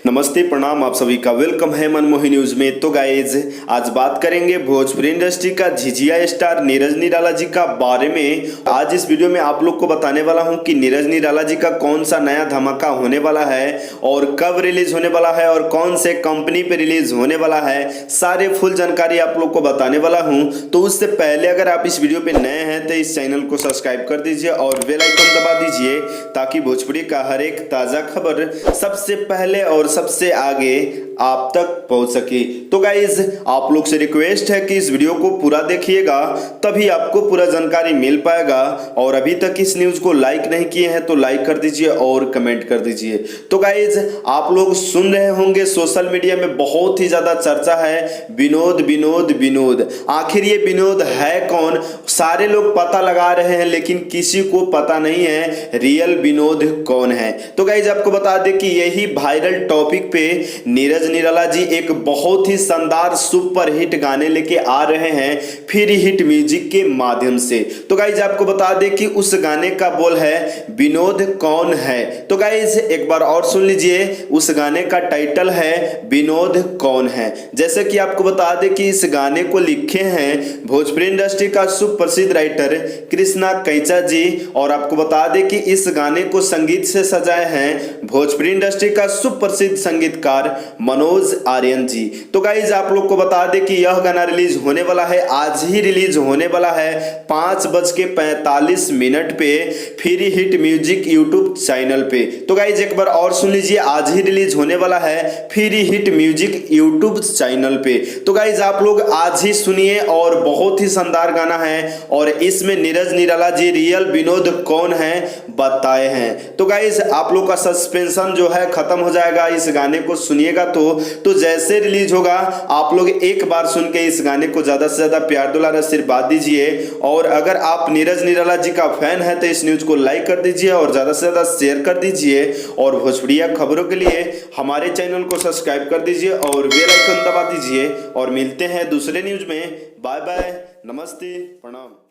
नमस्ते प्रणाम, आप सभी का वेलकम है मनमोही न्यूज में। तो गाइज आज बात करेंगे भोजपुरी इंडस्ट्री का झिझिया स्टार नीरज निराला जी का बारे में। आज इस वीडियो में आप लोग को बताने वाला हूं कि नीरज निराला जी का कौन सा नया धमाका होने वाला है और कब रिलीज होने वाला है और कौन से कंपनी पे रिलीज होने वाला है। सारे फुल जानकारी आप लोग को बताने वाला हूं। तो उससे पहले अगर आप इस वीडियो पे नए हैं तो इस चैनल को सब्सक्राइब कर दीजिए और बेल आइकन दबा दीजिए ताकि भोजपुरी का हर एक ताजा खबर सबसे पहले और सबसे आगे आप तक पहुंच सके। तो गाइज आप लोग से रिक्वेस्ट है कि इस वीडियो को पूरा देखिएगा, तभी आपको पूरा जानकारी मिल पाएगा। और अभी तक इस न्यूज को लाइक नहीं किए हैं तो लाइक कर दीजिए और कमेंट कर दीजिए। तो गाइज आप लोग सुन रहे होंगे सोशल मीडिया में बहुत ही ज्यादा चर्चा है विनोद विनोद विनोद। आखिर ये विनोद है कौन? सारे लोग पता लगा रहे हैं लेकिन किसी को पता नहीं है रियल विनोद कौन है। तो गाइज आपको बता दें कि यही वायरल टॉपिक पे नीरज निराला जी एक बहुत ही शानदार सुपर हिट गाने लेके आ रहे हैं फ्री हिट म्यूजिक के माध्यम से। तो गाइज आपको बता दें कि उस गाने का बोल है विनोद कौन है। तो गाइज एक बार और सुन लीजिए, उस गाने का टाइटल है विनोद कौन है। जैसे कि आपको बता दें कि इस गाने को लिखे हैं भोजपुरी इंडस्ट्री का सुप्रसिद्ध राइटर कृष्णा कैचा जी और आपको बता दें कि इस गाने को संगीत से सजाए हैं भोजपुरी इंडस्ट्री का सुप्रसिद्ध संगीतकार मनोज आर्यन जी। तो गाइज आप लोग को बता दें कि यह गाना रिलीज होने वाला है, आज ही रिलीज होने वाला है 5:45 पे free hit music YouTube channel पे। तो गाइज एक बार और सुन लीजिए, आज ही रिलीज होने वाला है free hit music YouTube channel पे। तो गाइज आप लोग आज ही सुनिए और बहुत ही शानदार गाना है और इसमें नीरज निराला जी रियल विनोद कौन है बताए हैं। तो गाइज आप लोग का सस्पेंशन जो है खत्म हो जाएगा इस गाने को सुनिएगा। तो जैसे रिलीज होगा आप लोग एक बार सुन के इस गाने को ज्यादा से ज्यादा प्यार दुलार आशीर्वाद दीजिए। और अगर आप नीरज निराला जी का फैन है तो इस न्यूज को लाइक कर दीजिए और ज्यादा से ज्यादा शेयर कर दीजिए और भोजपुरिया खबरों के लिए हमारे चैनल को सब्सक्राइब कर दीजिए और बेल आइकन दबा दीजिए। और मिलते हैं दूसरे न्यूज में। बाय बाय, नमस्ते, प्रणाम।